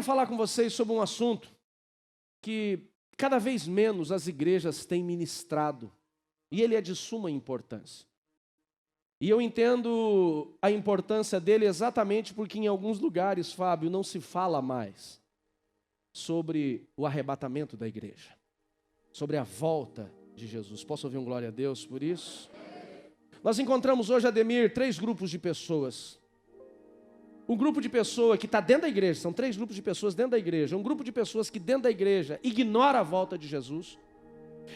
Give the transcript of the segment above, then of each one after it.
falar com vocês sobre um assunto que cada vez menos as igrejas têm ministrado, e ele é de suma importância. E eu entendo a importância dele exatamente porque em alguns lugares, Fábio, não se fala mais sobre o arrebatamento da igreja, sobre a volta de Jesus. Posso ouvir um glória a Deus por isso? Nós encontramos hoje, Ademir, 3 grupos de pessoas. Um grupo de pessoa que está dentro da igreja, são 3 grupos de pessoas dentro da igreja. Um grupo de pessoas que dentro da igreja ignora a volta de Jesus,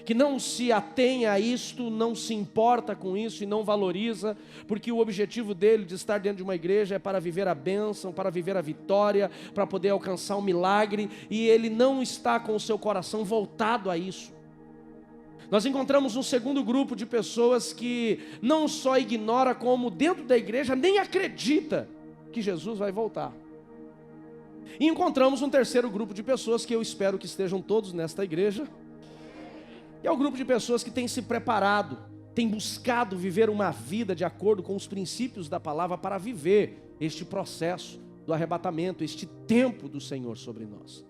que não se atém a isto, não se importa com isso e não valoriza, porque o objetivo dele de estar dentro de uma igreja é para viver a bênção, para viver a vitória, para poder alcançar um milagre, e ele não está com o seu coração voltado a isso. Nós encontramos um segundo grupo de pessoas que não só ignora, como dentro da igreja nem acredita que Jesus vai voltar. E encontramos um terceiro grupo de pessoas que eu espero que estejam todos nesta igreja. E é o grupo de pessoas que tem se preparado, tem buscado viver uma vida de acordo com os princípios da palavra para viver este processo do arrebatamento, este tempo do Senhor sobre nós.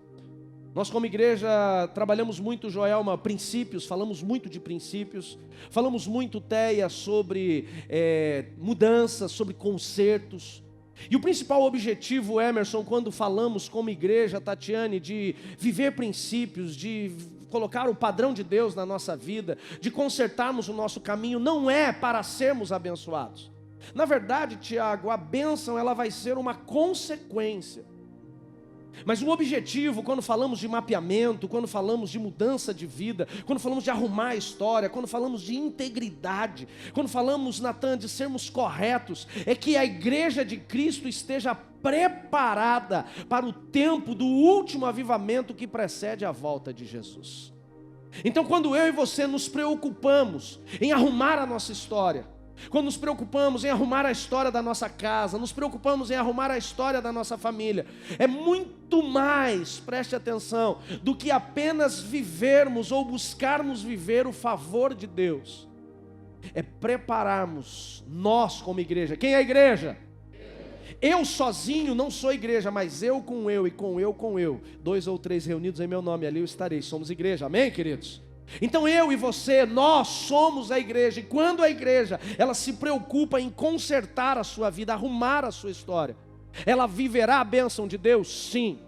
Nós como igreja trabalhamos muito, Joelma, princípios, falamos muito de princípios, falamos muito, Teia, sobre mudanças, sobre consertos. E o principal objetivo, Emerson, quando falamos como igreja, Tatiane, de viver princípios, de colocar o padrão de Deus na nossa vida, de consertarmos o nosso caminho, não é para sermos abençoados. Na verdade, Tiago, a bênção ela vai ser uma consequência. Mas o objetivo, quando falamos de mapeamento, quando falamos de mudança de vida, quando falamos de arrumar a história, quando falamos de integridade, quando falamos, Natan, de sermos corretos, é que a igreja de Cristo esteja preparada para o tempo do último avivamento que precede a volta de Jesus. Então, quando eu e você nos preocupamos em arrumar a nossa história, quando nos preocupamos em arrumar a história da nossa casa, nos preocupamos em arrumar a história da nossa família, é muito mais, preste atenção, do que apenas vivermos ou buscarmos viver o favor de Deus. É prepararmos nós como igreja. Quem é a igreja? Eu sozinho não sou igreja, mas eu com eu e com eu com eu. 2 ou 3 reunidos em meu nome, ali eu estarei. Somos igreja, amém, queridos? Então eu e você, nós somos a igreja, e quando a igreja, ela se preocupa em consertar a sua vida, arrumar a sua história, ela viverá a bênção de Deus? Sim.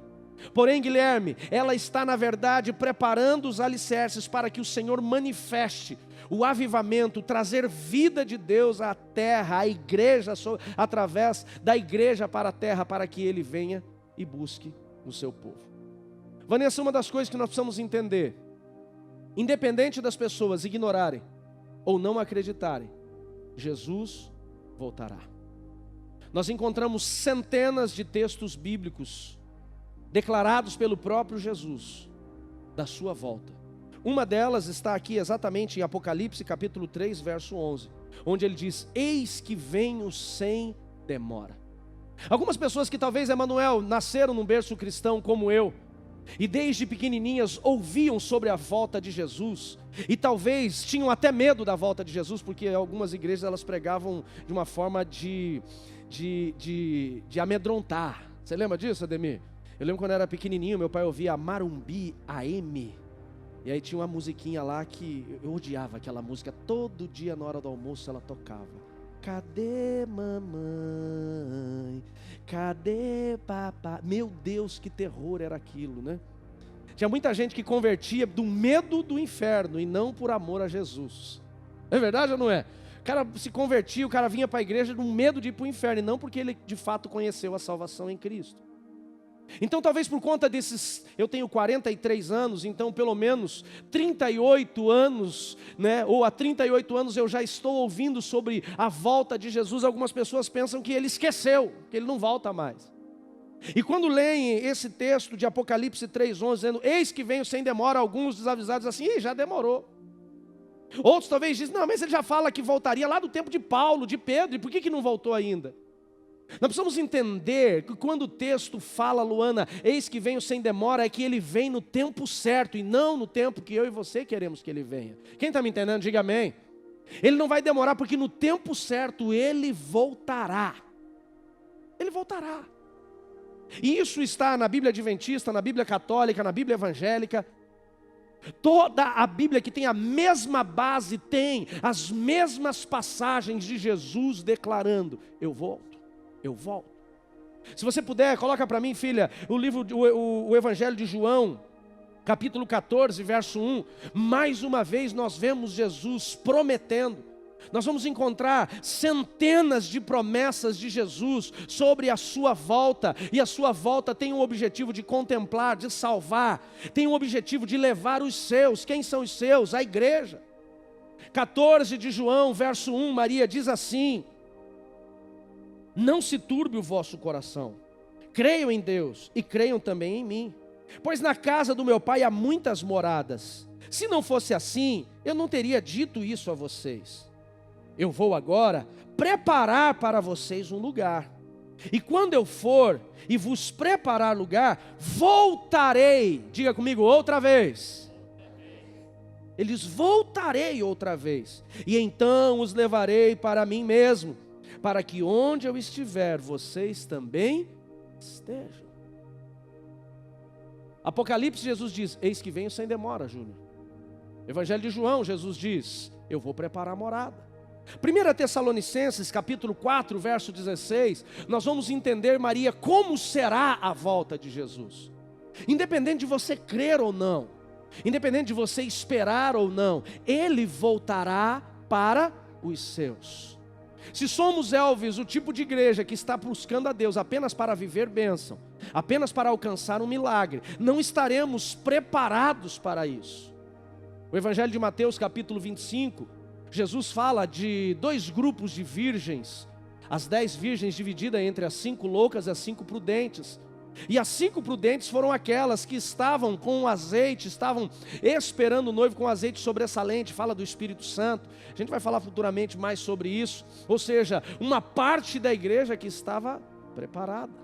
Porém, Guilherme, ela está na verdade preparando os alicerces para que o Senhor manifeste o avivamento, trazer vida de Deus à terra, à igreja, através da igreja para a terra, para que Ele venha e busque o seu povo. Vanessa, uma das coisas que nós precisamos entender, independente das pessoas ignorarem ou não acreditarem, Jesus voltará. Nós encontramos centenas de textos bíblicos declarados pelo próprio Jesus da sua volta. Uma delas está aqui exatamente em Apocalipse capítulo 3, verso 11, onde ele diz: eis que venho sem demora. Algumas pessoas que talvez, Emanuel, nasceram num berço cristão como eu, e desde pequenininhas ouviam sobre a volta de Jesus, e talvez tinham até medo da volta de Jesus, porque algumas igrejas elas pregavam de uma forma de amedrontar. Você lembra disso, Ademir? Eu lembro quando eu era pequenininho, meu pai ouvia Marumbi AM, e aí tinha uma musiquinha lá que eu odiava aquela música, todo dia na hora do almoço ela tocava. Cadê mamãe? Cadê papai? Meu Deus, que terror era aquilo, né? Tinha muita gente que convertia do medo do inferno e não por amor a Jesus. É verdade ou não é? O cara se convertia, o cara vinha para a igreja com medo de ir para o inferno e não porque ele de fato conheceu a salvação em Cristo. Então talvez por conta desses, eu tenho 43 anos, então pelo menos 38 anos, né, ou há 38 anos eu já estou ouvindo sobre a volta de Jesus. Algumas pessoas pensam que ele esqueceu, que ele não volta mais. E quando leem esse texto de Apocalipse 3:11, dizendo, eis que venho sem demora, alguns desavisados assim, já demorou. Outros talvez dizem, não, mas ele já fala que voltaria lá do tempo de Paulo, de Pedro, e por que não voltou ainda? Nós precisamos entender que quando o texto fala, Luana, eis que venho sem demora, é que ele vem no tempo certo e não no tempo que eu e você queremos que ele venha. Quem está me entendendo, diga amém. Ele não vai demorar porque no tempo certo ele voltará. Ele voltará. E isso está na Bíblia Adventista, na Bíblia Católica, na Bíblia Evangélica. Toda a Bíblia que tem a mesma base, tem as mesmas passagens de Jesus declarando: eu volto, eu volto. Se você puder, coloca para mim, filha, o Evangelho de João, capítulo 14, verso 1. Mais uma vez nós vemos Jesus prometendo. Nós vamos encontrar centenas de promessas de Jesus sobre a sua volta, e a sua volta tem o objetivo de contemplar, de salvar, tem o objetivo de levar os seus. Quem são os seus? A igreja. 14 de João, verso 1, Maria diz assim: não se turbe o vosso coração, creiam em Deus e creiam também em mim, pois na casa do meu Pai há muitas moradas. Se não fosse assim, eu não teria dito isso a vocês. Eu vou agora preparar para vocês um lugar. E quando eu for e vos preparar lugar, voltarei. Diga comigo outra vez. Eles voltarei outra vez. E então os levarei para mim mesmo, para que onde eu estiver, vocês também estejam. Apocalipse, Jesus diz: eis que venho sem demora, Júnior. Evangelho de João, Jesus diz: eu vou preparar morada. 1 Tessalonicenses, capítulo 4, verso 16, nós vamos entender, Maria, como será a volta de Jesus. Independente de você crer ou não, independente de você esperar ou não, Ele voltará para os seus. Se somos, Elvis, o tipo de igreja que está buscando a Deus apenas para viver bênção, apenas para alcançar um milagre, não estaremos preparados para isso. O Evangelho de Mateus, capítulo 25, Jesus fala de dois grupos de virgens, as 10 virgens divididas entre as 5 loucas e as 5 prudentes. E as 5 prudentes foram aquelas que estavam com azeite, estavam esperando o noivo com azeite sobressalente, fala do Espírito Santo. A gente vai falar futuramente mais sobre isso. Ou seja, uma parte da igreja que estava preparada.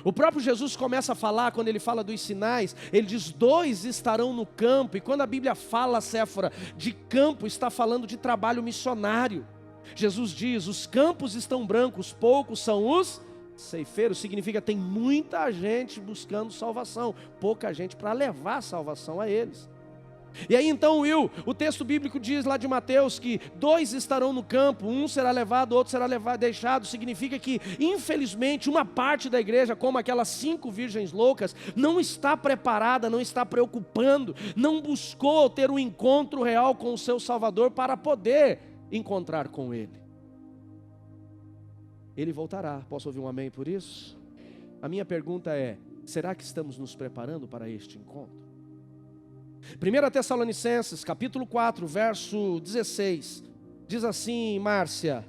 O próprio Jesus começa a falar, quando ele fala dos sinais, ele diz: 2 estarão no campo. E quando a Bíblia fala, Séfora, de campo, está falando de trabalho missionário. Jesus diz: os campos estão brancos, poucos são os ceifeiros. Significa tem muita gente buscando salvação, pouca gente para levar a salvação a eles. E aí então, Will, o texto bíblico diz lá de Mateus que 2 estarão no campo, um será levado, outro será deixado. Significa que, infelizmente, uma parte da igreja, como aquelas 5 virgens loucas, não está preparada, não está preocupando, não buscou ter um encontro real com o seu Salvador para poder encontrar com Ele. Ele voltará. Posso ouvir um amém por isso? A minha pergunta é: será que estamos nos preparando para este encontro? 1 Tessalonicenses, capítulo 4, verso 16, diz assim, Márcia: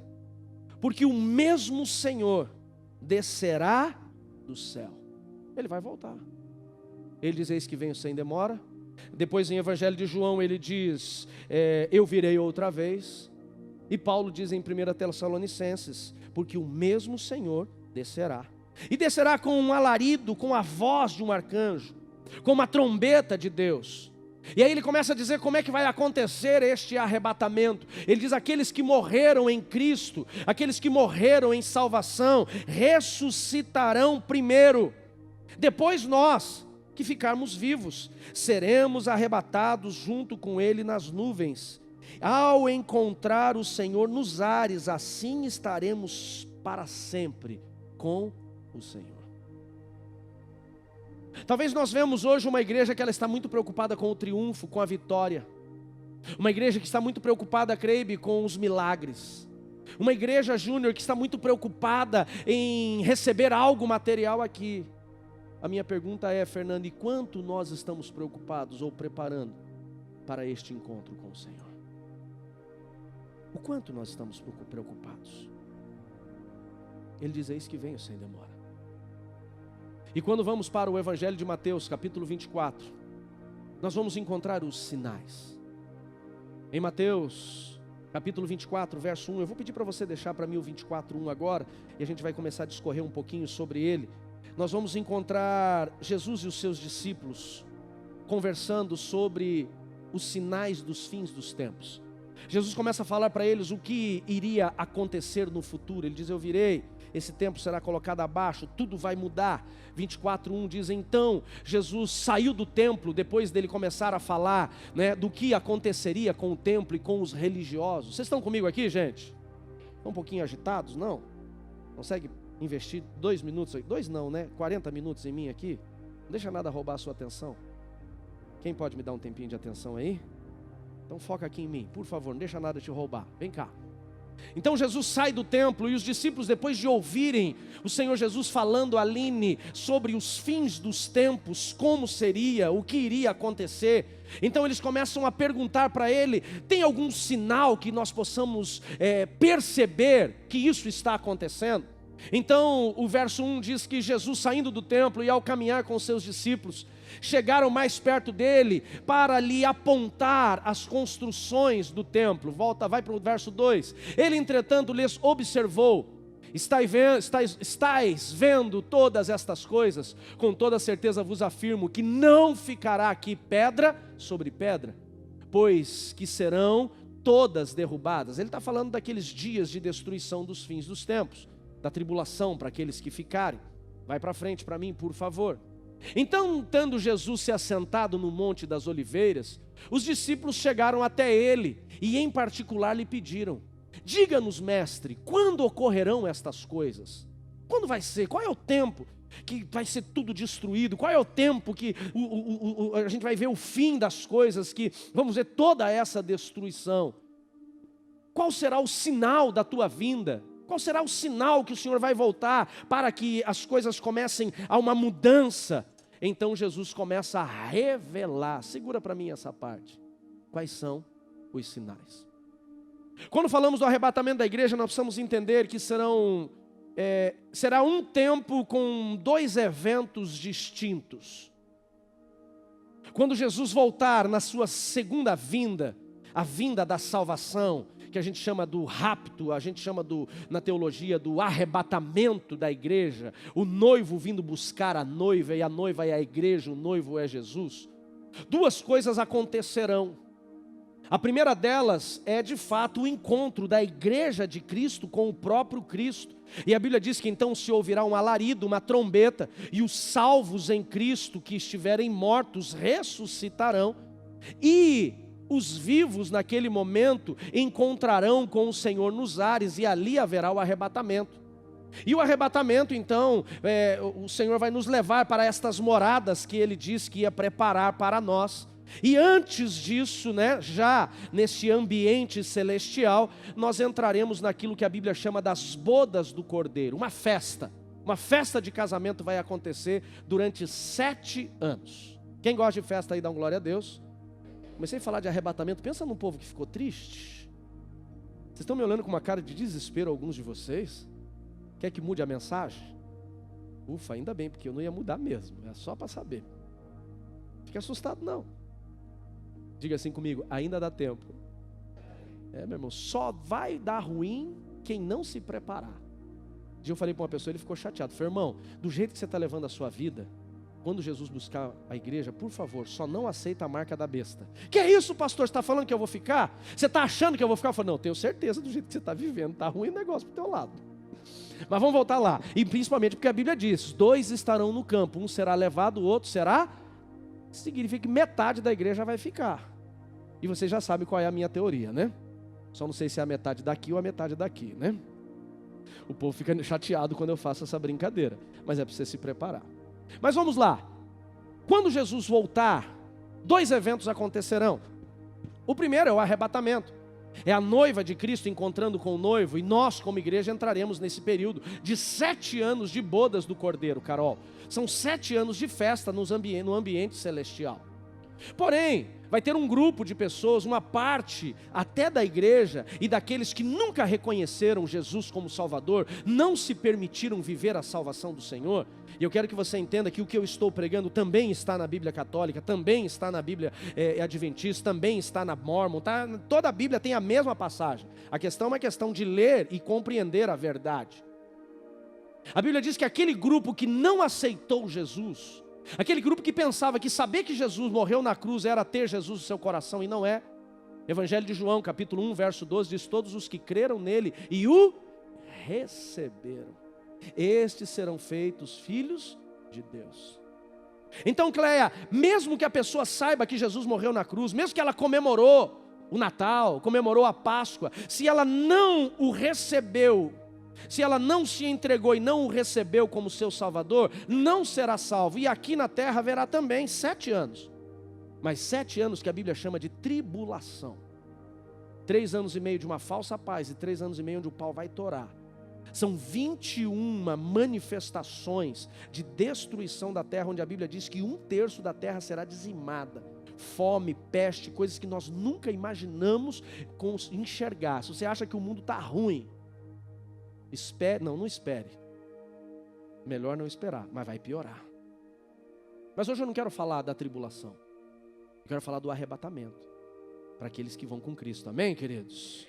porque o mesmo Senhor descerá do céu. Ele vai voltar. Ele diz: eis que venho sem demora. Depois em Evangelho de João ele diz: eu virei outra vez. E Paulo diz em 1 Tessalonicenses: porque o mesmo Senhor descerá. E descerá com um alarido, com a voz de um arcanjo, com uma trombeta de Deus. E aí ele começa a dizer como é que vai acontecer este arrebatamento. Ele diz: aqueles que morreram em Cristo, aqueles que morreram em salvação, ressuscitarão primeiro. Depois nós, que ficarmos vivos, seremos arrebatados junto com Ele nas nuvens, ao encontrar o Senhor nos ares. Assim estaremos para sempre com o Senhor. Talvez nós vemos hoje uma igreja que ela está muito preocupada com o triunfo, com a vitória. Uma igreja que está muito preocupada, creio, com os milagres. Uma igreja, Júnior, que está muito preocupada em receber algo material aqui. A minha pergunta é, Fernando, e quanto nós estamos preocupados ou preparando para este encontro com o Senhor? O quanto nós estamos preocupados? Ele diz: eis que venho sem demora. E quando vamos para o Evangelho de Mateus, capítulo 24, nós vamos encontrar os sinais. Em Mateus, capítulo 24, verso 1, eu vou pedir para você deixar para mim o 24:1 agora, e a gente vai começar a discorrer um pouquinho sobre ele. Nós vamos encontrar Jesus e os seus discípulos conversando sobre os sinais dos fins dos tempos. Jesus começa a falar para eles o que iria acontecer no futuro. Ele diz: eu virei esse templo será colocado abaixo, tudo vai mudar. 24:1 diz, então Jesus saiu do templo, depois dele começar a falar, né, do que aconteceria com o templo e com os religiosos. Vocês estão comigo aqui, gente? Estão um pouquinho agitados? Não? Consegue investir 2 minutos? 2 não, né? 40 minutos em mim aqui? Não deixa nada roubar a sua atenção. Quem pode me dar um tempinho de atenção aí? Então foca aqui em mim, por favor, não deixa nada te roubar. Vem cá. Então Jesus sai do templo e os discípulos, depois de ouvirem o Senhor Jesus falando, Aline, sobre os fins dos tempos, como seria, o que iria acontecer, então eles começam a perguntar para ele, tem algum sinal que nós possamos perceber que isso está acontecendo? Então o verso 1 diz que Jesus, saindo do templo e ao caminhar com os seus discípulos, chegaram mais perto dele para lhe apontar as construções do templo. Vai para o verso 2. Ele, entretanto, lhes observou: estáis vendo todas estas coisas? Com toda certeza vos afirmo que não ficará aqui pedra sobre pedra, pois que serão todas derrubadas. Ele está falando daqueles dias de destruição dos fins dos tempos, da tribulação para aqueles que ficarem. Vai para frente para mim, por favor. Então, tendo Jesus se assentado no Monte das Oliveiras, os discípulos chegaram até ele e em particular lhe pediram: diga-nos, mestre, quando ocorrerão estas coisas? Quando vai ser? Qual é o tempo que vai ser tudo destruído? Qual é o tempo que a gente vai ver o fim das coisas, que vamos ver toda essa destruição? Qual será o sinal da tua vinda? Qual será o sinal que o Senhor vai voltar para que as coisas comecem a uma mudança? Então Jesus começa a revelar, segura para mim essa parte, quais são os sinais. Quando falamos do arrebatamento da igreja, nós precisamos entender que será um tempo com 2 eventos distintos. Quando Jesus voltar na sua segunda vinda, a vinda da salvação, que a gente chama do rapto, a gente chama na teologia do arrebatamento da igreja, o noivo vindo buscar a noiva, e a noiva é a igreja, o noivo é Jesus. 2 coisas acontecerão. A primeira delas é de fato o encontro da igreja de Cristo com o próprio Cristo. E a Bíblia diz que então se ouvirá um alarido, uma trombeta, e os salvos em Cristo que estiverem mortos ressuscitarão, e os vivos naquele momento encontrarão com o Senhor nos ares, e ali haverá o arrebatamento. E o arrebatamento então, o Senhor vai nos levar para estas moradas que Ele disse que ia preparar para nós. E antes disso, né, já nesse ambiente celestial, nós entraremos naquilo que a Bíblia chama das bodas do Cordeiro, uma festa de casamento vai acontecer durante 7 anos. Quem gosta de festa aí, dá um glória a Deus. Comecei a falar de arrebatamento, pensa num povo que ficou triste. Vocês estão me olhando com uma cara de desespero, alguns de vocês. Quer que mude a mensagem? Ufa, ainda bem, porque eu não ia mudar mesmo, é só para saber. Fique assustado não. Diga assim comigo, ainda dá tempo. Meu irmão, só vai dar ruim quem não se preparar. Um dia eu falei para uma pessoa, ele ficou chateado. Falei, irmão, do jeito que você está levando a sua vida, quando Jesus buscar a igreja, por favor, só não aceita a marca da besta. Que é isso, pastor? Você está falando que eu vou ficar? Você está achando que eu vou ficar? Eu falei, não, tenho certeza do jeito que você está vivendo. Está ruim o negócio para o teu lado. Mas vamos voltar lá. E principalmente porque a Bíblia diz, 2 estarão no campo. Um será levado, o outro será... Significa que metade da igreja vai ficar. E você já sabe qual é a minha teoria, né? Só não sei se é a metade daqui ou a metade daqui, né? O povo fica chateado quando eu faço essa brincadeira. Mas é para você se preparar. Mas vamos lá. Quando Jesus voltar, 2 eventos acontecerão. O primeiro é o arrebatamento. É a noiva de Cristo encontrando com o noivo. E nós, como igreja, entraremos nesse período de 7 anos de bodas do Cordeiro, Carol. São 7 anos de festa no ambiente celestial. Porém, vai ter um grupo de pessoas, uma parte até da igreja e daqueles que nunca reconheceram Jesus como Salvador, não se permitiram viver a salvação do Senhor. E eu quero que você entenda que o que eu estou pregando também está na Bíblia católica, também está na Bíblia adventista, também está na Mórmon, tá? Toda a Bíblia tem a mesma passagem. A questão é uma questão de ler e compreender a verdade. A Bíblia diz que aquele grupo que não aceitou Jesus, aquele grupo que pensava que saber que Jesus morreu na cruz era ter Jesus no seu coração, e não é. Evangelho de João, capítulo 1, verso 12, diz, todos os que creram nele e o receberam. estes serão feitos filhos de Deus. Então, Cleia, mesmo que a pessoa saiba que Jesus morreu na cruz, mesmo que ela comemorou o Natal, comemorou a Páscoa, se ela não o recebeu, se ela não se entregou e não o recebeu como seu Salvador, não será salvo. E aqui na terra haverá também 7 anos. Mas 7 anos que a Bíblia chama de tribulação. 3 anos e meio de uma falsa paz e 3 anos e meio onde o pau vai torar. São 21 manifestações de destruição da terra, onde a Bíblia diz que 1/3 da terra será dizimada. Fome, peste, coisas que nós nunca imaginamos enxergar. Se você acha que o mundo está ruim, espere, não espere. Melhor não esperar, mas vai piorar. Mas hoje eu não quero falar da tribulação. Eu quero falar do arrebatamento. Para aqueles que vão com Cristo, amém, queridos?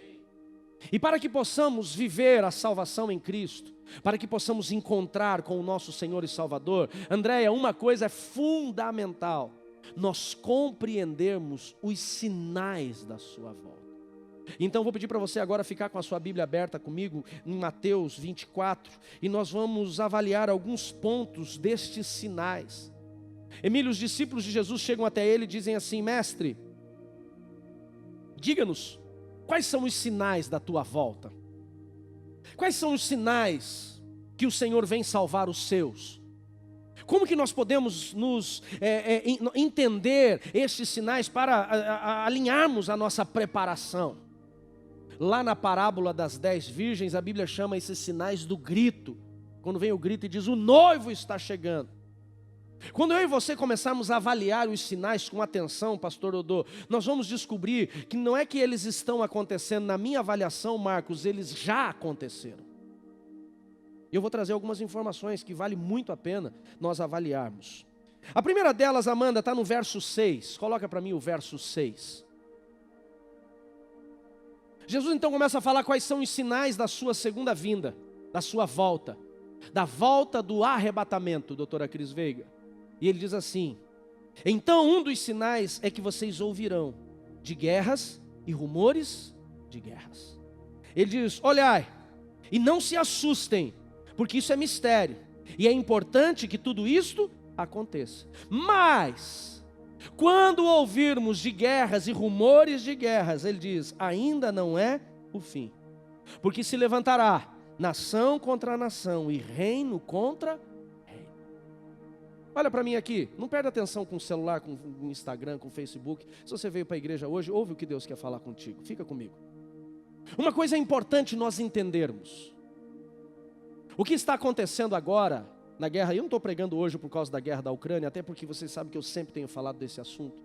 E para que possamos viver a salvação em Cristo, para que possamos encontrar com o nosso Senhor e Salvador, Andréia, uma coisa é fundamental: nós compreendermos os sinais da sua volta. Então vou pedir para você agora ficar com a sua Bíblia aberta comigo em Mateus 24, e nós vamos avaliar alguns pontos destes sinais. Emílio, os discípulos de Jesus chegam até ele e dizem assim: mestre, diga-nos, quais são os sinais da tua volta? Quais são os sinais que o Senhor vem salvar os seus? Como que nós podemos entender estes sinais para alinharmos a nossa preparação? Lá na parábola das 10 virgens, a Bíblia chama esses sinais do grito. Quando vem o grito e diz: o noivo está chegando. Quando eu e você começarmos a avaliar os sinais com atenção, pastor Odô, nós vamos descobrir que não é que eles estão acontecendo. Na minha avaliação, Marcos, eles já aconteceram. Eu vou trazer algumas informações que vale muito a pena nós avaliarmos. A primeira delas, Amanda, está no verso 6. Coloca para mim o verso 6. Jesus então começa a falar quais são os sinais da sua segunda vinda, da sua volta, da volta do arrebatamento, doutora Cris Veiga. E ele diz assim: então um dos sinais é que vocês ouvirão de guerras e rumores de guerras. Ele diz: olhai, e não se assustem, porque isso é mistério, e é importante que tudo isto aconteça. Mas, quando ouvirmos de guerras e rumores de guerras, ele diz: ainda não é o fim, porque se levantará nação contra nação e reino contra reino. Olha para mim aqui, não perde atenção com o celular, com o Instagram, com o Facebook. Se você veio para a igreja hoje, ouve o que Deus quer falar contigo, fica comigo. Uma coisa é importante nós entendermos: o que está acontecendo agora na guerra. Eu não estou pregando hoje por causa da guerra da Ucrânia, até porque vocês sabem que eu sempre tenho falado desse assunto.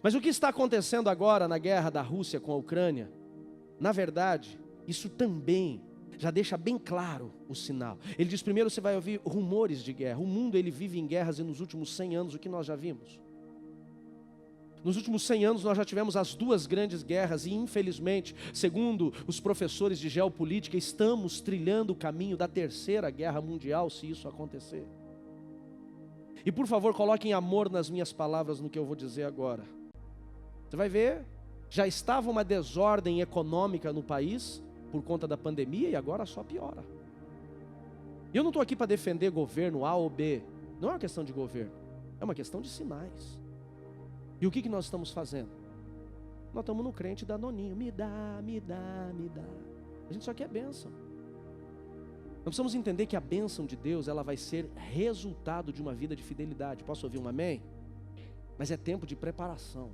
Mas o que está acontecendo agora na guerra da Rússia com a Ucrânia, na verdade, isso também já deixa bem claro o sinal. Ele diz: primeiro você vai ouvir rumores de guerra. O mundo ele vive em guerras, e nos últimos 100 anos, o que nós já vimos? Nos últimos 100 anos nós já tivemos as 2 grandes guerras, e infelizmente, segundo os professores de geopolítica, estamos trilhando o caminho da 3ª guerra mundial, se isso acontecer. E por favor, coloquem amor nas minhas palavras, no que eu vou dizer agora. Você vai ver, já estava uma desordem econômica no país por conta da pandemia, e agora só piora. Eu não estou aqui para defender governo A ou B, não é uma questão de governo, é uma questão de sinais. E o que nós estamos fazendo? Nós estamos no crente danoninho, me dá, me dá, me dá. A gente só quer bênção. Nós precisamos entender que a bênção de Deus, ela vai ser resultado de uma vida de fidelidade. Posso ouvir um amém? Mas é tempo de preparação.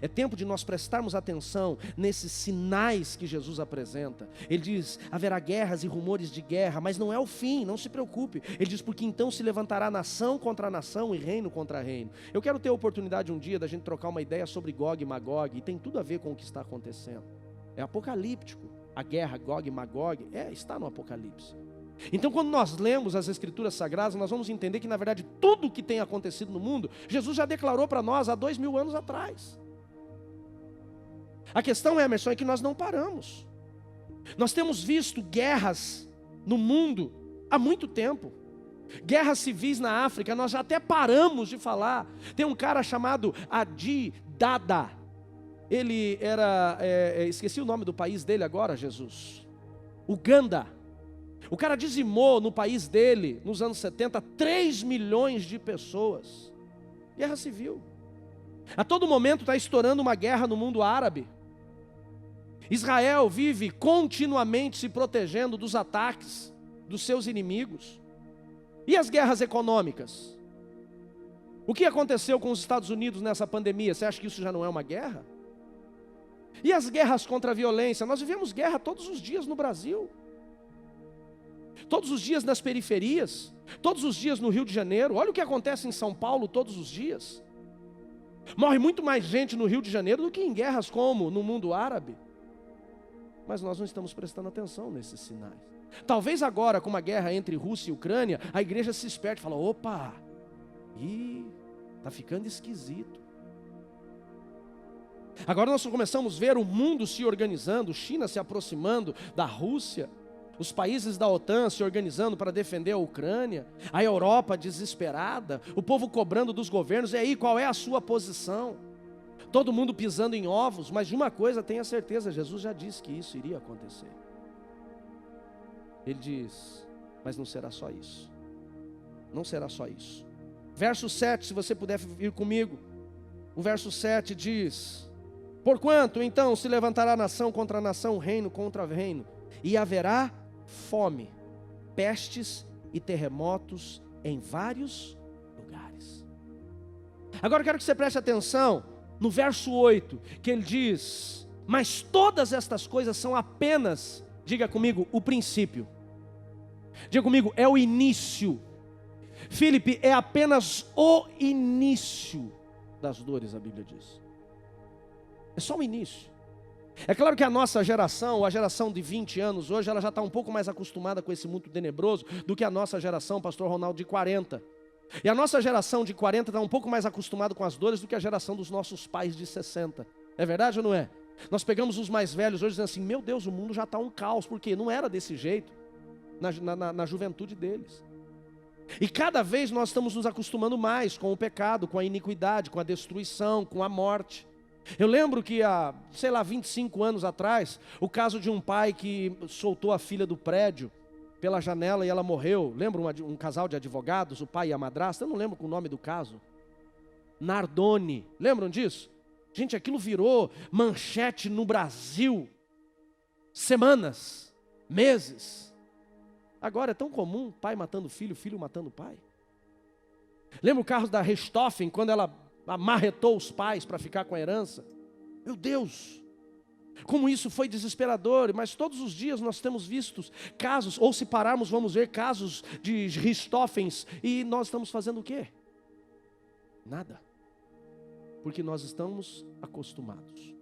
É tempo de nós prestarmos atenção nesses sinais que Jesus apresenta. Ele diz: haverá guerras e rumores de guerra, mas não é o fim, não se preocupe. Ele diz: porque então se levantará nação contra nação e reino contra reino. Eu quero ter a oportunidade um dia da gente trocar uma ideia sobre Gog e Magog, e tem tudo a ver com o que está acontecendo. É apocalíptico. A guerra Gog e Magog está no Apocalipse. Então, quando nós lemos as Escrituras Sagradas, nós vamos entender que, na verdade, tudo o que tem acontecido no mundo, Jesus já declarou para nós há 2000 anos atrás. A questão, Emerson, é que nós não paramos. Nós temos visto guerras no mundo há muito tempo. Guerras civis na África, nós já até paramos de falar. Tem um cara chamado Adi Dada. Ele era, esqueci o nome do país dele agora, Jesus. Uganda. O cara dizimou no país dele, nos anos 70, 3 milhões de pessoas. Guerra civil. A todo momento está estourando uma guerra no mundo árabe. Israel vive continuamente se protegendo dos ataques dos seus inimigos. E as guerras econômicas? O que aconteceu com os Estados Unidos nessa pandemia? Você acha que isso já não é uma guerra? E as guerras contra a violência? Nós vivemos guerra todos os dias no Brasil. Todos os dias nas periferias. Todos os dias no Rio de Janeiro. Olha o que acontece em São Paulo todos os dias. Morre muito mais gente no Rio de Janeiro do que em guerras como no mundo árabe. Mas nós não estamos prestando atenção nesses sinais. Talvez agora, com uma guerra entre Rússia e Ucrânia, a igreja se esperte e fala, opa, está ficando esquisito. Agora nós começamos a ver o mundo se organizando, China se aproximando da Rússia, os países da OTAN se organizando para defender a Ucrânia, a Europa desesperada, o povo cobrando dos governos, e aí qual é a sua posição? Todo mundo pisando em ovos, mas de uma coisa tenha certeza, Jesus já disse que isso iria acontecer. Ele diz, mas não será só isso. Não será só isso. Verso 7, se você puder vir comigo. O verso 7 diz, porquanto então se levantará nação contra nação, reino contra reino, e haverá fome, pestes e terremotos em vários lugares. Agora eu quero que você preste atenção no verso 8, que ele diz, mas todas estas coisas são apenas, diga comigo, o princípio. Diga comigo, é o início. Filipe, é apenas o início das dores, a Bíblia diz. É só o início. É claro que a nossa geração, a geração de 20 anos hoje, ela já está um pouco mais acostumada com esse mundo tenebroso do que a nossa geração, pastor Ronaldo, de 40. E a nossa geração de 40 está um pouco mais acostumada com as dores do que a geração dos nossos pais de 60. É verdade ou não é? Nós pegamos os mais velhos hoje dizendo assim, meu Deus, o mundo já está um caos, porque não era desse jeito na juventude deles. E cada vez nós estamos nos acostumando mais com o pecado, com a iniquidade, com a destruição, com a morte. Eu lembro que há, 25 anos atrás, o caso de um pai que soltou a filha do prédio pela janela e ela morreu. Lembra um casal de advogados, o pai e a madrasta? Eu não lembro o nome do caso. Nardoni, lembram disso? Gente, aquilo virou manchete no Brasil. Semanas, meses. Agora é tão comum, pai matando filho, filho matando pai. Lembra o caso da Richthofen, quando ela amarretou os pais para ficar com a herança? Meu Deus, como isso foi desesperador. Mas todos os dias nós temos visto casos, ou se pararmos vamos ver casos de Richthofens, e nós estamos fazendo o quê? Nada. Porque nós estamos acostumados.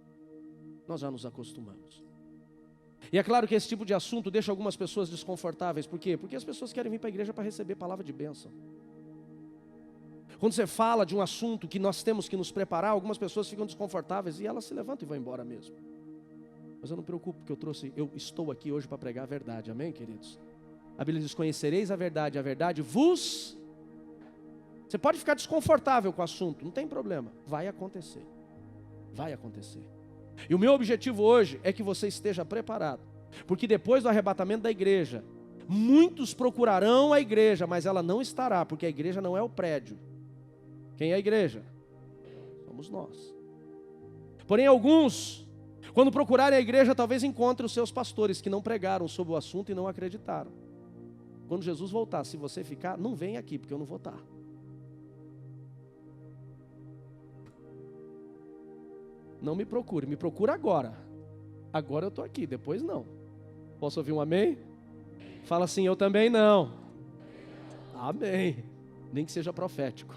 Nós já nos acostumamos. E é claro que esse tipo de assunto deixa algumas pessoas desconfortáveis. Por quê? Porque as pessoas querem vir para a igreja para receber palavra de bênção. Quando você fala de um assunto que nós temos que nos preparar, algumas pessoas ficam desconfortáveis e elas se levantam e vão embora mesmo. Mas eu não me preocupo, porque eu estou aqui hoje para pregar a verdade, amém, queridos? A Bíblia diz, conhecereis a verdade vos... Você pode ficar desconfortável com o assunto, não tem problema, vai acontecer. Vai acontecer. E o meu objetivo hoje é que você esteja preparado, porque depois do arrebatamento da igreja, muitos procurarão a igreja, mas ela não estará, porque a igreja não é o prédio. Quem é a igreja? Somos nós. Porém, alguns, quando procurarem a igreja, talvez encontrem os seus pastores que não pregaram sobre o assunto e não acreditaram. Quando Jesus voltar, se você ficar, não vem aqui, porque eu não vou estar. Não me procura agora. Agora eu estou aqui, depois não. Posso ouvir um amém? Fala assim, eu também não. Amém. Nem que seja profético.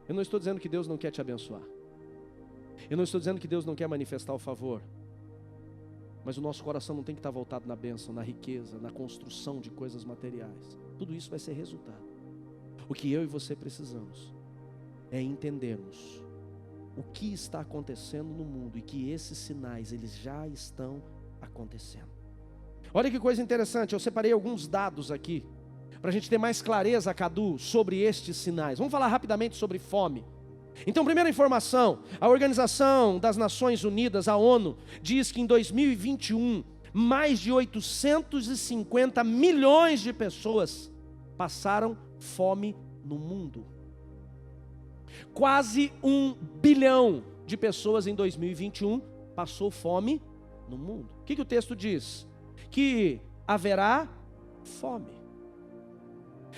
Eu não estou dizendo que Deus não quer te abençoar. Eu não estou dizendo que Deus não quer manifestar o favor. Mas o nosso coração não tem que estar voltado na bênção, na riqueza, na construção de coisas materiais. Tudo isso vai ser resultado. O que eu e você precisamos é entendermos o que está acontecendo no mundo e que esses sinais, eles já estão acontecendo. Olha que coisa interessante, eu separei alguns dados aqui, para a gente ter mais clareza, Cadu, sobre estes sinais. Vamos falar rapidamente sobre fome. Então, primeira informação, a Organização das Nações Unidas, a ONU, diz que em 2021, mais de 850 milhões de pessoas passaram fome no mundo. Quase 1 bilhão de pessoas em 2021 passou fome no mundo. O que o texto diz? Que haverá fome.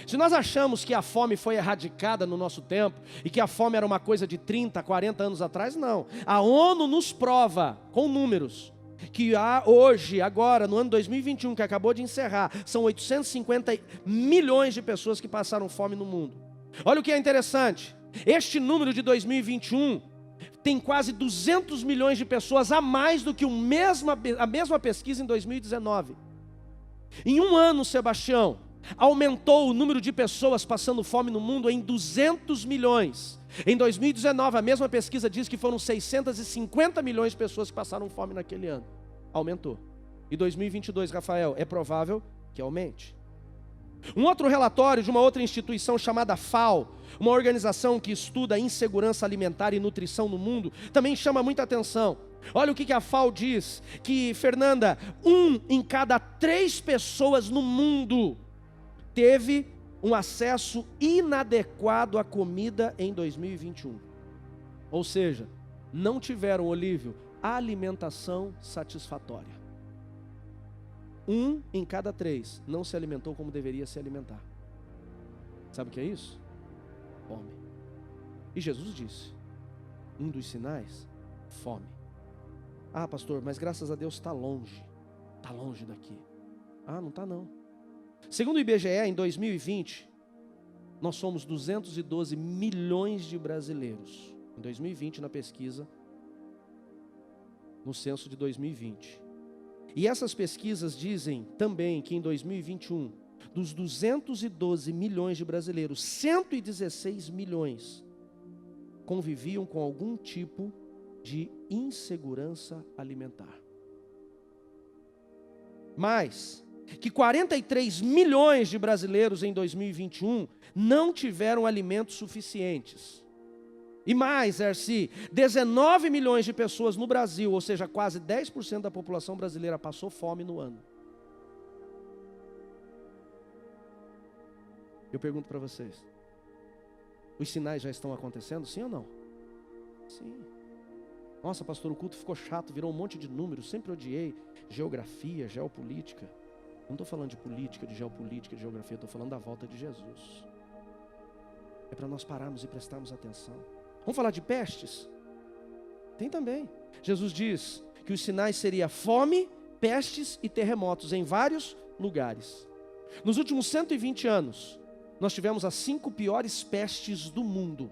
Se nós achamos que a fome foi erradicada no nosso tempo e que a fome era uma coisa de 30, 40 anos atrás, não. A ONU nos prova, com números, que hoje, agora, no ano 2021, que acabou de encerrar, são 850 milhões de pessoas que passaram fome no mundo. Olha o que é interessante. Este número de 2021 tem quase 200 milhões de pessoas a mais do que a mesma pesquisa em 2019. Em um ano, Sebastião, aumentou o número de pessoas passando fome no mundo em 200 milhões. Em 2019, a mesma pesquisa diz que foram 650 milhões de pessoas que passaram fome naquele ano. Aumentou. E 2022, Rafael, é provável que aumente. Um outro relatório de uma outra instituição chamada FAO, uma organização que estuda insegurança alimentar e nutrição no mundo, também chama muita atenção. Olha o que a FAO diz, que, Fernanda, 1 em cada 3 pessoas no mundo teve um acesso inadequado à comida em 2021. Ou seja, não tiveram, Olívio, alimentação satisfatória. 1 em cada 3 não se alimentou como deveria se alimentar. Sabe o que é isso? Fome. E Jesus disse, um dos sinais, fome. Ah, pastor, mas graças a Deus está longe daqui. Ah, não está não. Segundo o IBGE, em 2020, nós somos 212 milhões de brasileiros. Em 2020, na pesquisa, no censo de 2020. E essas pesquisas dizem também que em 2021, dos 212 milhões de brasileiros, 116 milhões conviviam com algum tipo de insegurança alimentar. Mas que 43 milhões de brasileiros em 2021 não tiveram alimentos suficientes. E mais, Erci, 19 milhões de pessoas no Brasil, ou seja, quase 10% da população brasileira passou fome no ano. Eu pergunto para vocês, os sinais já estão acontecendo, sim ou não? Sim. Nossa, pastor, o culto ficou chato, virou um monte de números, sempre odiei geografia, geopolítica. Não estou falando de política, de geopolítica, de geografia, estou falando da volta de Jesus. É para nós pararmos e prestarmos atenção. Vamos falar de pestes? Tem também. Jesus diz que os sinais seriam fome, pestes e terremotos em vários lugares. Nos últimos 120 anos, nós tivemos as 5 piores pestes do mundo.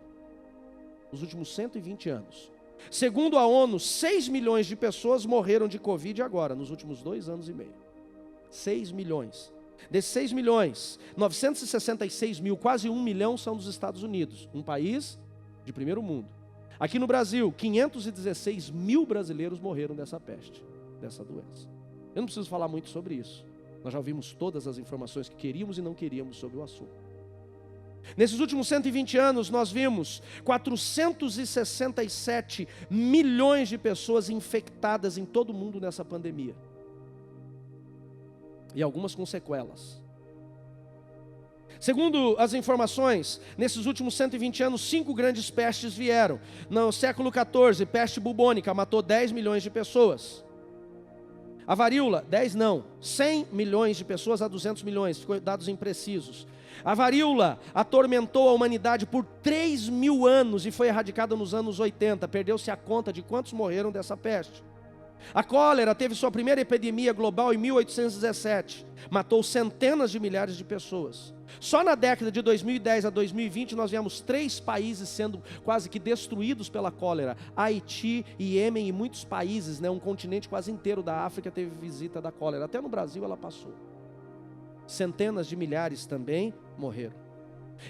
Nos últimos 120 anos. Segundo a ONU, 6 milhões de pessoas morreram de Covid agora, nos últimos 2 anos e meio. 6 milhões. Desses 6 milhões, 966 mil, quase 1 milhão são dos Estados Unidos, um país de primeiro mundo. Aqui no Brasil, 516 mil brasileiros morreram dessa peste, dessa doença. Eu não preciso falar muito sobre isso. Nós já ouvimos todas as informações que queríamos e não queríamos sobre o assunto. Nesses últimos 120 anos, nós vimos 467 milhões de pessoas infectadas em todo o mundo nessa pandemia. E algumas com sequelas. Segundo as informações, nesses últimos 120 anos, 5 grandes pestes vieram. No século XIV, peste bubônica matou 10 milhões de pessoas. A varíola, 10 não, 100 milhões de pessoas a 200 milhões, ficou dados imprecisos. A varíola atormentou a humanidade por 3.000 anos e foi erradicada nos anos 80. Perdeu-se a conta de quantos morreram dessa peste. A cólera teve sua primeira epidemia global em 1817. Matou centenas de milhares de pessoas. Só na década de 2010 a 2020 nós vemos 3 países sendo quase que destruídos pela cólera. Haiti, Iêmen e muitos países, um continente quase inteiro da África teve visita da cólera. Até no Brasil ela passou. Centenas de milhares também morreram.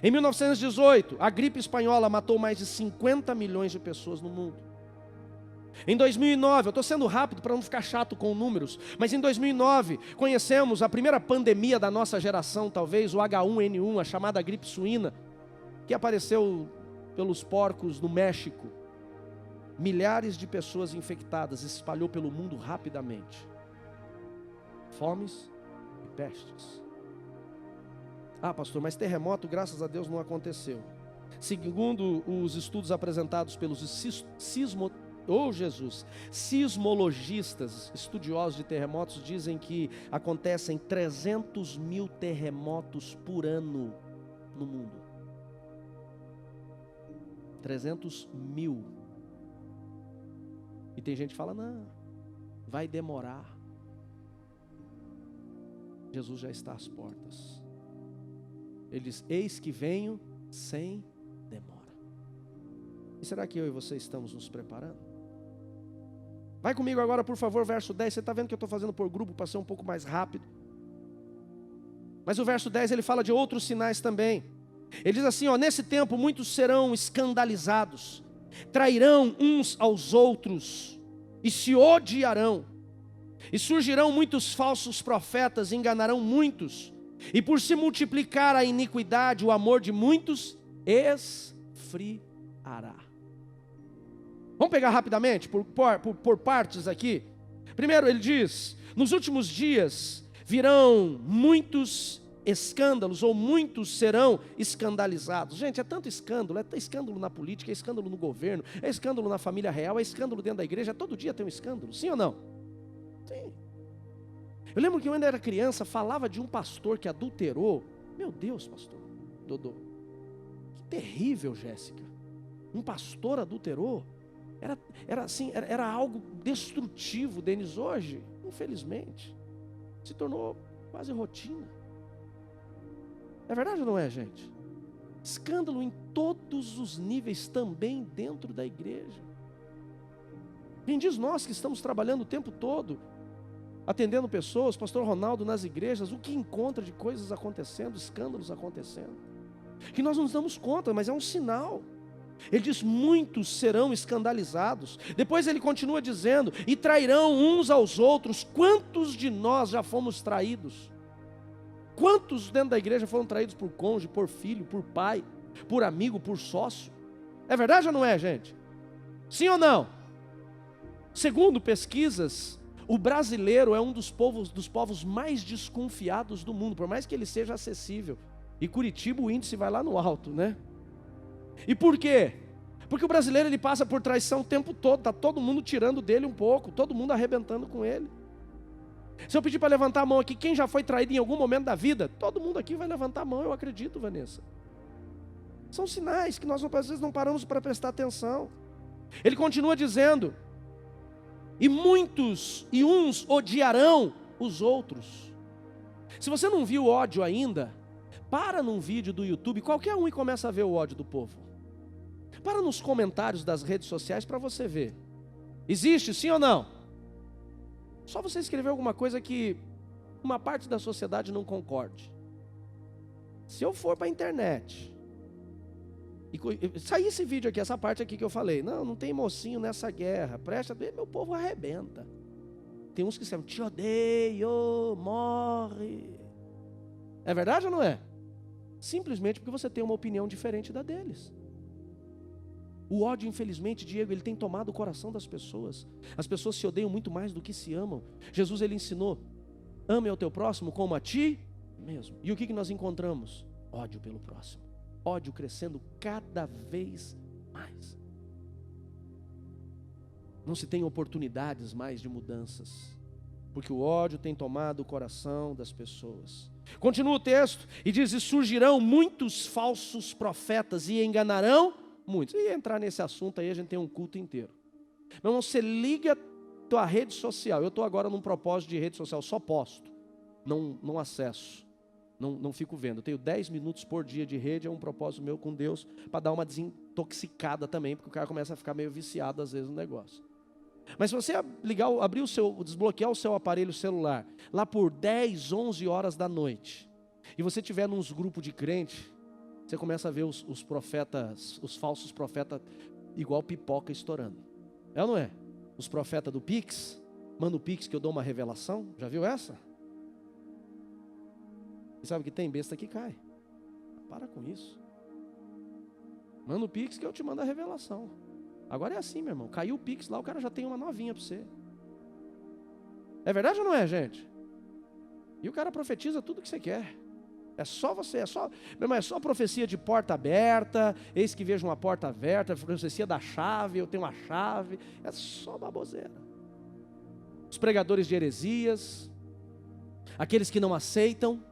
Em 1918, a gripe espanhola matou mais de 50 milhões de pessoas no mundo. Em 2009, eu estou sendo rápido para não ficar chato com números, mas em 2009 conhecemos a primeira pandemia da nossa geração, talvez, o H1N1, a chamada gripe suína, que apareceu pelos porcos no México. Milhares de pessoas infectadas, se espalhou pelo mundo rapidamente. fomes e pestes. Ah, pastor, mas terremoto, graças a Deus, não aconteceu. Segundo os estudos apresentados pelos sismologistas, estudiosos de terremotos, dizem que acontecem 300 mil terremotos por ano no mundo. 300 mil. E tem gente que fala, não, vai demorar. Jesus já está às portas. Ele diz, eis que venho sem demora. E será que eu e você estamos nos preparando? Vai comigo agora, por favor, verso 10. Você está vendo que eu estou fazendo por grupo para ser um pouco mais rápido. Mas o verso 10 ele fala de outros sinais também. Ele diz assim, ó, nesse tempo muitos serão escandalizados, trairão uns aos outros e se odiarão. E surgirão muitos falsos profetas, enganarão muitos. E por se multiplicar a iniquidade, o amor de muitos esfriará. Vamos pegar rapidamente, por partes aqui. Primeiro ele diz, nos últimos dias virão muitos escândalos, ou muitos serão escandalizados. Gente, é tanto escândalo, é escândalo na política, é escândalo no governo, é escândalo na família real, é escândalo dentro da igreja, todo dia tem um escândalo, sim ou não? Sim. Eu lembro que eu ainda era criança, falava de um pastor que adulterou. Meu Deus, pastor Dodô, que terrível, Jéssica. Um pastor adulterou. Era algo destrutivo, Denis. Hoje, infelizmente, se tornou quase rotina. É verdade ou não é, gente? Escândalo em todos os níveis, também dentro da igreja. Quem diz nós que estamos trabalhando o tempo todo, atendendo pessoas, pastor Ronaldo nas igrejas, o que encontra de coisas acontecendo, escândalos acontecendo, que nós não nos damos conta, mas é um sinal. Ele diz, muitos serão escandalizados. Depois ele continua dizendo, e trairão uns aos outros. Quantos de nós já fomos traídos? Quantos dentro da igreja foram traídos por cônjuge, por filho, por pai, por amigo, por sócio? É verdade ou não é, gente? Sim ou não? Segundo pesquisas, o brasileiro é um dos povos mais desconfiados do mundo, por mais que ele seja acessível. E Curitiba o índice vai lá no alto, né? E por quê? Porque o brasileiro ele passa por traição o tempo todo, está todo mundo tirando dele um pouco, todo mundo arrebentando com ele. Se eu pedir para levantar a mão aqui, quem já foi traído em algum momento da vida? Todo mundo aqui vai levantar a mão, eu acredito, Vanessa. São sinais que nós às vezes não paramos para prestar atenção. Ele continua dizendo, e muitos e uns odiarão os outros. Se você não viu ódio ainda, para num vídeo do YouTube, qualquer um, e começa a ver o ódio do povo. Para nos comentários das redes sociais para você ver. Existe, sim ou não? Só você escrever alguma coisa que uma parte da sociedade não concorde. Se eu for para a internet e sair esse vídeo aqui, essa parte aqui que eu falei, não tem mocinho nessa guerra, presta bem, meu povo arrebenta. Tem uns que disseram, te odeio, morre. É verdade ou não é? Simplesmente porque você tem uma opinião diferente da deles. O ódio, infelizmente, Diego, ele tem tomado o coração das pessoas. As pessoas se odeiam muito mais do que se amam. Jesus, ele ensinou, ame ao teu próximo como a ti mesmo. E o que nós encontramos? Ódio pelo próximo. Ódio crescendo cada vez mais. Não se tem oportunidades mais de mudanças, porque o ódio tem tomado o coração das pessoas. Continua o texto e diz, e surgirão muitos falsos profetas e enganarão muitos. E entrar nesse assunto aí a gente tem um culto inteiro. Meu irmão, você liga tua rede social. Eu estou agora num propósito de rede social, só posto, não acesso, não fico vendo. Eu tenho 10 minutos por dia de rede, é um propósito meu com Deus, para dar uma desintoxicada também, porque o cara começa a ficar meio viciado às vezes no negócio. Mas se você desbloquear o seu aparelho celular, lá por 10, 11 horas da noite, e você estiver nos grupos de crente, você começa a ver os profetas, os falsos profetas, igual pipoca estourando. É ou não é? Os profetas do Pix, manda o Pix que eu dou uma revelação, já viu essa? E sabe que tem besta que cai. Para com isso. Manda o Pix que eu te mando a revelação. Agora é assim, meu irmão, caiu o Pix lá, o cara já tem uma novinha para você. É verdade ou não é, gente? E o cara profetiza tudo que você quer. É só você, meu irmão, é só profecia de porta aberta, eis que vejo uma porta aberta, profecia da chave, eu tenho uma chave, é só baboseira. Os pregadores de heresias, aqueles que não aceitam,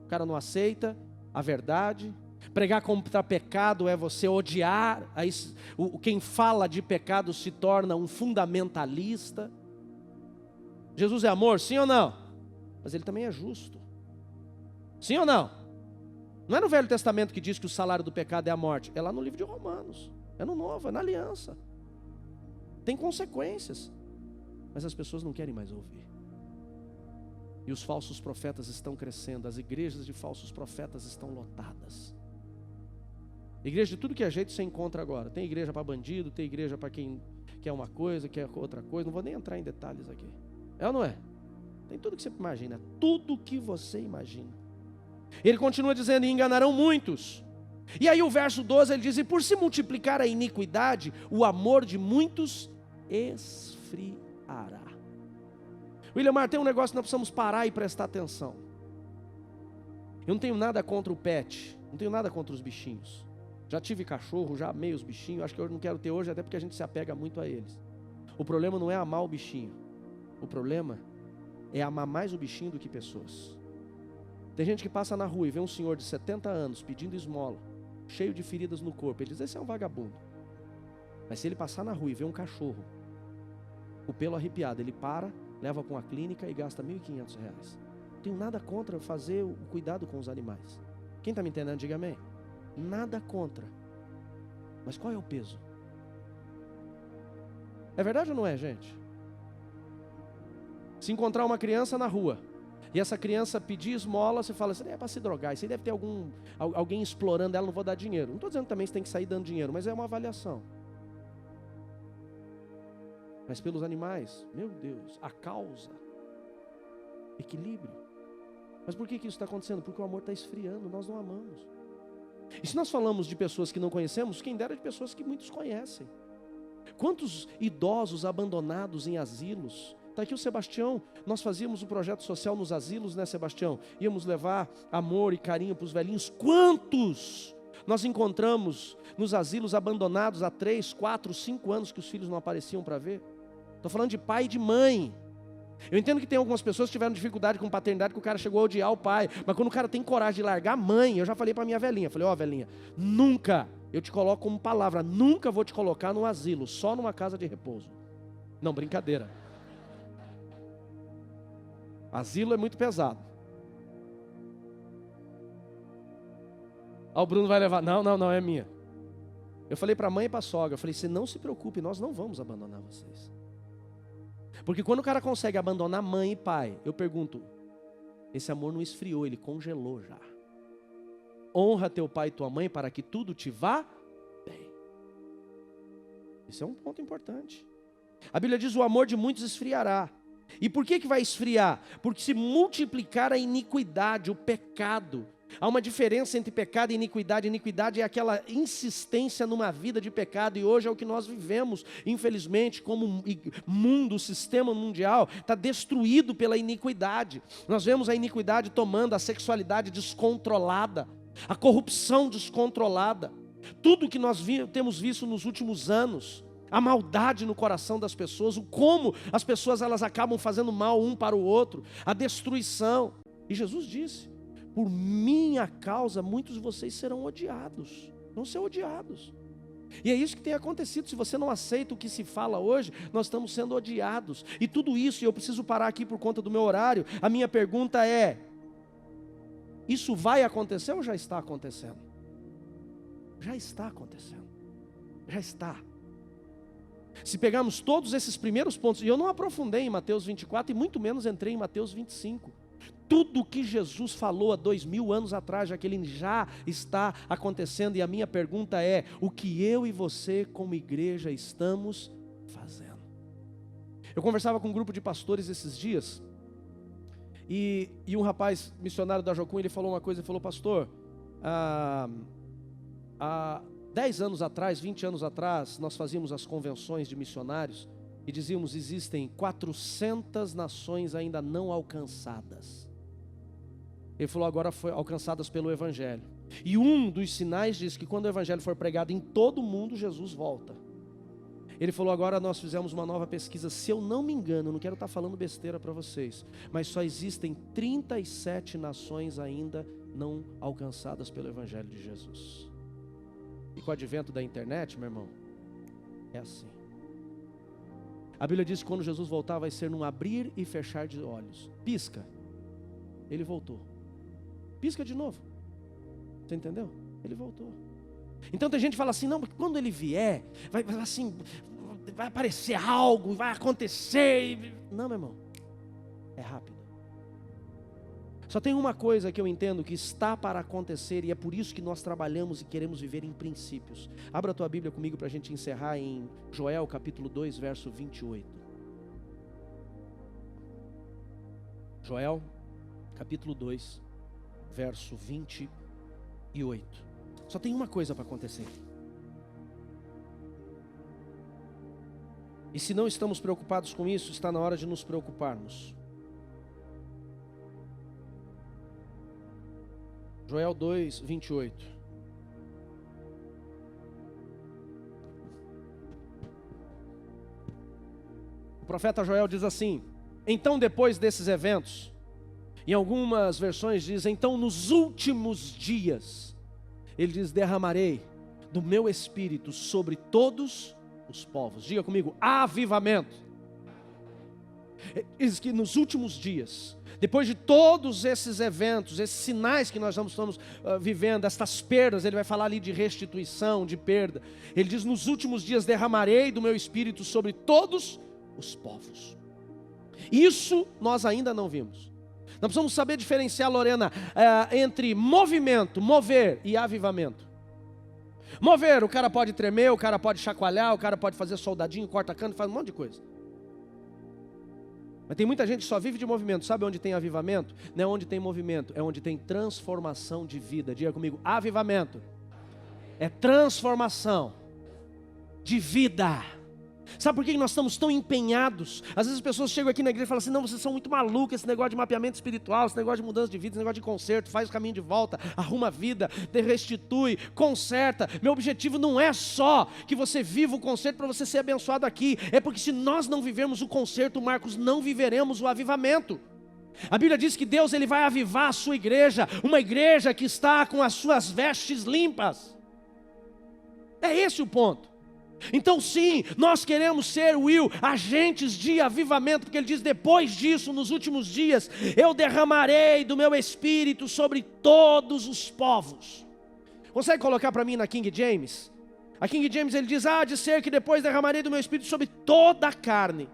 o cara não aceita a verdade. Pregar contra pecado é você odiar, quem fala de pecado se torna um fundamentalista. Jesus é amor, sim ou não? Mas ele também é justo. Sim ou não? Não é no Velho Testamento que diz que o salário do pecado é a morte. É lá no livro de Romanos. É no Novo, é na aliança. Tem consequências. Mas as pessoas não querem mais ouvir. E os falsos profetas estão crescendo. As igrejas de falsos profetas estão lotadas. Igreja de tudo que é jeito você encontra agora. Tem igreja para bandido, tem igreja para quem quer uma coisa, quer outra coisa. Não vou nem entrar em detalhes aqui. É ou não é? Tem tudo que você imagina. Tudo que você imagina. Ele continua dizendo, e enganarão muitos. E aí o verso 12 ele diz, e por se multiplicar a iniquidade, o amor de muitos esfriará. William Mar, tem um negócio que nós precisamos parar e prestar atenção. Eu não tenho nada contra o pet, não tenho nada contra os bichinhos. Já tive cachorro, já amei os bichinhos, acho que eu não quero ter hoje, até porque a gente se apega muito a eles. O problema não é amar o bichinho, o problema é amar mais o bichinho do que pessoas. Tem gente que passa na rua e vê um senhor de 70 anos pedindo esmola, cheio de feridas no corpo. Ele diz, esse é um vagabundo. Mas se ele passar na rua e ver um cachorro, o pelo arrepiado, ele para, leva para uma clínica e gasta R$1.500. Não tenho nada contra fazer o cuidado com os animais. Quem está me entendendo, diga amém. Nada contra. Mas qual é o peso? É verdade ou não é, gente? Se encontrar uma criança na rua e essa criança pedir esmola, você fala, isso é para se drogar, isso aí deve ter alguém explorando ela, não vou dar dinheiro. Não estou dizendo também que você tem que sair dando dinheiro, mas é uma avaliação. Mas pelos animais, meu Deus, a causa, equilíbrio. Mas por que isso está acontecendo? Porque o amor está esfriando, nós não amamos. E se nós falamos de pessoas que não conhecemos, quem dera de pessoas que muitos conhecem. Quantos idosos abandonados em asilos? Está aqui o Sebastião, nós fazíamos o projeto social nos asilos, né, Sebastião? Íamos levar amor e carinho para os velhinhos. Quantos nós encontramos nos asilos abandonados há 3, 4, 5 anos que os filhos não apareciam para ver? Estou falando de pai e de mãe. Eu entendo que tem algumas pessoas que tiveram dificuldade com paternidade, que o cara chegou a odiar o pai. Mas quando o cara tem coragem de largar a mãe, eu já falei para minha velhinha, falei, ó velhinha, nunca, eu te coloco como palavra, nunca vou te colocar num asilo, só numa casa de repouso. Não, brincadeira. Asilo é muito pesado. O Bruno vai levar, não, é minha. Eu falei para a mãe e para a sogra, eu falei, você não se preocupe, nós não vamos abandonar vocês. Porque quando o cara consegue abandonar mãe e pai, eu pergunto, esse amor não esfriou, ele congelou já. Honra teu pai e tua mãe para que tudo te vá bem. Isso é um ponto importante. A Bíblia diz, o amor de muitos esfriará. E por que vai esfriar? Porque se multiplicar a iniquidade, o pecado. Há uma diferença entre pecado e iniquidade. Iniquidade é aquela insistência numa vida de pecado. E hoje é o que nós vivemos, infelizmente, como mundo, o sistema mundial está destruído pela iniquidade. Nós vemos a iniquidade tomando a sexualidade descontrolada, a corrupção descontrolada. Tudo que nós temos visto nos últimos anos, a maldade no coração das pessoas, o como as pessoas elas acabam fazendo mal um para o outro, a destruição. E Jesus disse, por minha causa, muitos de vocês serão odiados, vão ser odiados. E é isso que tem acontecido. Se você não aceita o que se fala hoje, nós estamos sendo odiados. E tudo isso, e eu preciso parar aqui por conta do meu horário, a minha pergunta é, isso vai acontecer ou já está acontecendo? Já está acontecendo, já está. Se pegarmos todos esses primeiros pontos, e eu não aprofundei em Mateus 24 e muito menos entrei em Mateus 25. Tudo que Jesus falou há 2000 anos atrás, já que ele já está acontecendo, e a minha pergunta é, o que eu e você como igreja estamos fazendo? Eu conversava com um grupo de pastores esses dias, e um rapaz missionário da Jocum, ele falou uma coisa, ele falou, pastor, há 10 anos atrás, 20 anos atrás, nós fazíamos as convenções de missionários, e dizíamos, existem 400 nações ainda não alcançadas. Ele falou, agora foi alcançadas pelo Evangelho. E um dos sinais diz que quando o Evangelho for pregado em todo o mundo, Jesus volta. Ele falou, agora nós fizemos uma nova pesquisa, se eu não me engano, não quero estar falando besteira para vocês, mas só existem 37 nações ainda não alcançadas pelo Evangelho de Jesus. E com o advento da internet, meu irmão, é assim. A Bíblia diz que quando Jesus voltar vai ser num abrir e fechar de olhos. Pisca, ele voltou. Pisca de novo. Você entendeu? Ele voltou. Então tem gente que fala assim, não, porque quando ele vier, vai aparecer algo, vai acontecer. Não, meu irmão, é rápido. Só tem uma coisa que eu entendo que está para acontecer, e é por isso que nós trabalhamos e queremos viver em princípios. Abra a tua Bíblia comigo para a gente encerrar em Joel capítulo 2, verso 28. Joel capítulo 2, verso 28. Só tem uma coisa para acontecer. E se não estamos preocupados com isso, está na hora de nos preocuparmos. Joel 2, 28. O profeta Joel diz assim: então depois desses eventos, em algumas versões diz, então nos últimos dias, ele diz, derramarei do meu espírito sobre todos os povos. Diga comigo, avivamento. Diz que nos últimos dias, depois de todos esses eventos, esses sinais que nós estamos vivendo, estas perdas, ele vai falar ali de restituição, de perda. Ele diz, nos últimos dias derramarei do meu espírito sobre todos os povos. Isso nós ainda não vimos. Nós precisamos saber diferenciar, Lorena, entre movimento, mover e avivamento. Mover, o cara pode tremer, o cara pode chacoalhar, o cara pode fazer soldadinho, corta cano, faz um monte de coisa. Mas tem muita gente que só vive de movimento. Sabe onde tem avivamento? Não é onde tem movimento, é onde tem transformação de vida. Diga comigo, avivamento é transformação de vida. Sabe por que nós estamos tão empenhados? Às vezes as pessoas chegam aqui na igreja e falam assim, não, vocês são muito malucos, esse negócio de mapeamento espiritual, esse negócio de mudança de vida, esse negócio de conserto, faz o caminho de volta, arruma a vida, restitui, conserta. Meu objetivo não é só que você viva o conserto para você ser abençoado aqui, é porque se nós não vivermos o conserto, Marcos, não viveremos o avivamento. A Bíblia diz que Deus ele vai avivar a sua igreja, uma igreja que está com as suas vestes limpas. É esse o ponto. Então sim, nós queremos ser, Will, agentes de avivamento, porque ele diz, depois disso, nos últimos dias, eu derramarei do meu espírito sobre todos os povos. Consegue colocar para mim na King James? A King James ele diz, de ser que depois derramarei do meu espírito sobre toda a carne.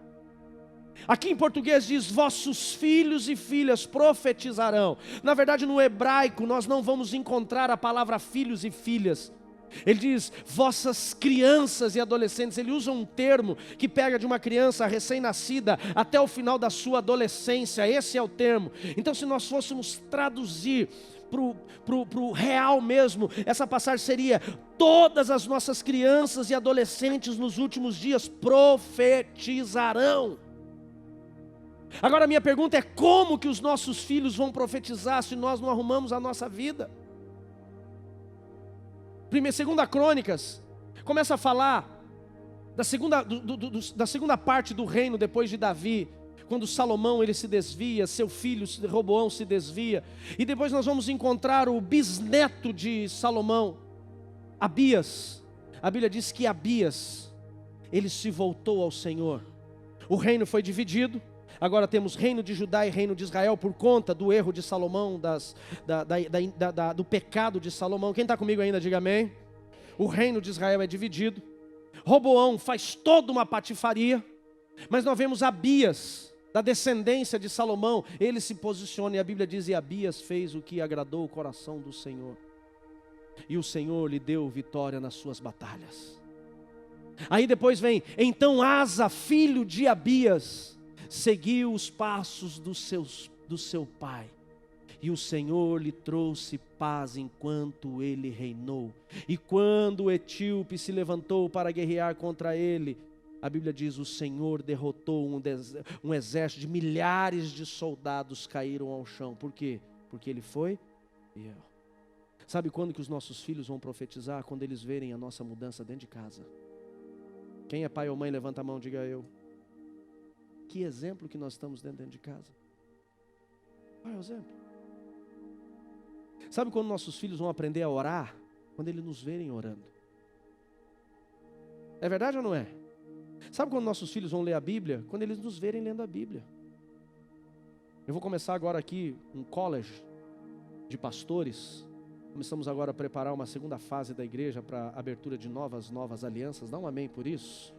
Aqui em português diz, vossos filhos e filhas profetizarão. Na verdade no hebraico nós não vamos encontrar a palavra filhos e filhas. Ele diz, vossas crianças e adolescentes. Ele usa um termo que pega de uma criança recém-nascida até o final da sua adolescência. Esse é o termo. Então se nós fôssemos traduzir pro real mesmo, essa passagem seria, todas as nossas crianças e adolescentes nos últimos dias profetizarão. Agora a minha pergunta é, como que os nossos filhos vão profetizar se nós não arrumamos a nossa vida? Segunda Crônicas começa a falar da segunda parte do reino depois de Davi, quando Salomão ele se desvia, seu filho Roboão se desvia, e depois nós vamos encontrar o bisneto de Salomão, Abias. A Bíblia diz que Abias, ele se voltou ao Senhor. O reino foi dividido. Agora temos reino de Judá e reino de Israel por conta do erro de Salomão, do pecado de Salomão. Quem está comigo ainda, diga amém. O reino de Israel é dividido. Roboão faz toda uma patifaria. Mas nós vemos Abias, da descendência de Salomão. Ele se posiciona e a Bíblia diz, e Abias fez o que agradou o coração do Senhor. E o Senhor lhe deu vitória nas suas batalhas. Aí depois vem, então Asa, filho de Abias, seguiu os passos do seu pai, e o Senhor lhe trouxe paz enquanto ele reinou. E quando o etíope se levantou para guerrear contra ele, a Bíblia diz, o Senhor derrotou um exército de milhares de soldados caíram ao chão. Por quê? porque Ele foi fiel. Sabe quando que os nossos filhos vão profetizar? Quando eles verem a nossa mudança dentro de casa. Quem é pai ou mãe, levanta a mão, diga eu. Que exemplo que nós estamos dentro de casa. Qual é o exemplo? Sabe quando nossos filhos vão aprender a orar? Quando eles nos verem orando. É verdade ou não é? Sabe quando nossos filhos vão ler a Bíblia? Quando eles nos verem lendo a Bíblia. Eu vou começar agora aqui um college de pastores. Começamos agora a preparar uma segunda fase da igreja para a abertura de novas alianças. Dá um amém por isso?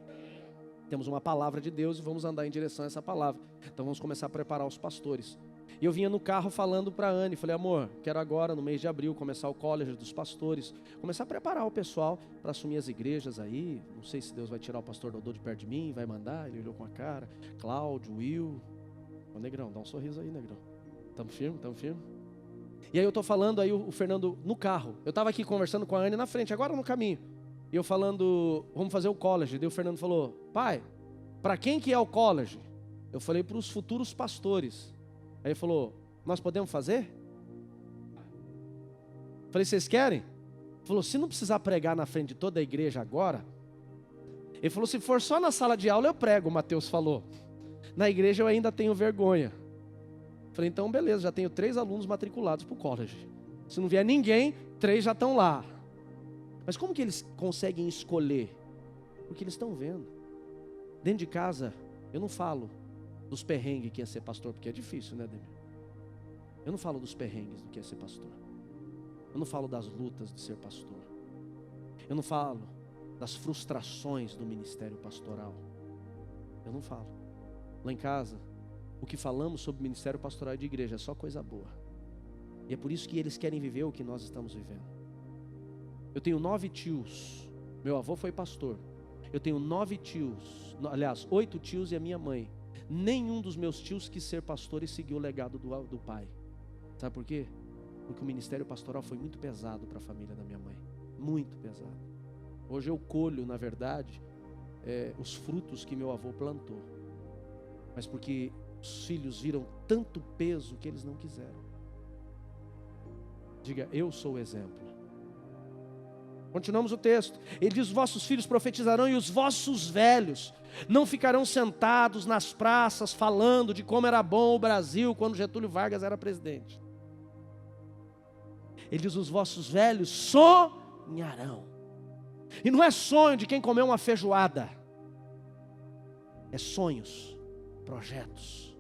Temos uma palavra de Deus e vamos andar em direção a essa palavra. Então vamos começar a preparar os pastores. E eu vinha no carro falando para a Anne, falei, amor, quero agora no mês de abril começar o college dos pastores, começar a preparar o pessoal para assumir as igrejas aí. Não sei se Deus vai tirar o pastor Dodô de perto de mim, vai mandar, ele olhou com a cara. Cláudio, Will. Ô Negrão, dá um sorriso aí, Negrão. Tamo firme, tamo firme. E aí eu tô falando aí o Fernando no carro. Eu tava aqui conversando com a Anne na frente, agora no caminho. E eu falando, vamos fazer o college. Daí o Fernando falou, pai, para quem que é o college? Eu falei para os futuros pastores. Aí ele falou, nós podemos fazer? Falei, vocês querem? Ele falou, se não precisar pregar na frente de toda a igreja agora. Ele falou, se for só na sala de aula eu prego, o Mateus falou. Na igreja eu ainda tenho vergonha. Falei, então beleza, já tenho 3 alunos matriculados para o college. Se não vier ninguém, 3 já estão lá. Mas como que eles conseguem escolher? Porque eles estão vendo. Dentro de casa, eu não falo dos perrengues que é ser pastor, porque é difícil, né, Demir? Eu não falo dos perrengues do que é ser pastor. Eu não falo das lutas de ser pastor. Eu não falo das frustrações do ministério pastoral. Eu não falo. Lá em casa, o que falamos sobre ministério pastoral e de igreja é só coisa boa. E é por isso que eles querem viver o que nós estamos vivendo. Eu tenho 9 tios. Meu avô foi pastor. Eu tenho 9 tios. Aliás, 8 tios e a minha mãe. Nenhum dos meus tios quis ser pastor e seguiu o legado do pai. Sabe por quê? Porque o ministério pastoral foi muito pesado para a família da minha mãe. Muito pesado. Hoje eu colho, na verdade, os frutos que meu avô plantou. Mas porque os filhos viram tanto peso que eles não quiseram. Diga, eu sou o exemplo. Continuamos o texto. Ele diz, os vossos filhos profetizarão e os vossos velhos não ficarão sentados nas praças falando de como era bom o Brasil quando Getúlio Vargas era presidente. Ele diz, os vossos velhos sonharão. E não é sonho de quem comeu uma feijoada. É sonhos, projetos.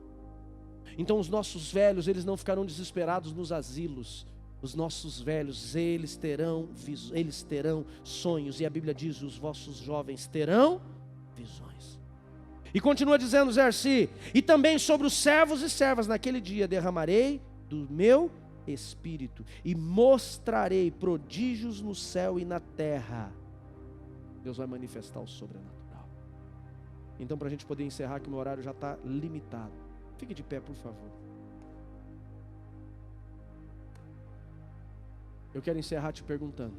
Então os nossos velhos, eles não ficarão desesperados nos asilos. Os nossos velhos, eles terão sonhos. E a Bíblia diz, os vossos jovens terão visões. E continua dizendo, Zerci, e também sobre os servos e servas, naquele dia derramarei do meu Espírito, e mostrarei prodígios no céu e na terra. Deus vai manifestar o sobrenatural. Então, para a gente poder encerrar, que o meu horário já está limitado. Fique de pé, por favor. Eu quero encerrar te perguntando: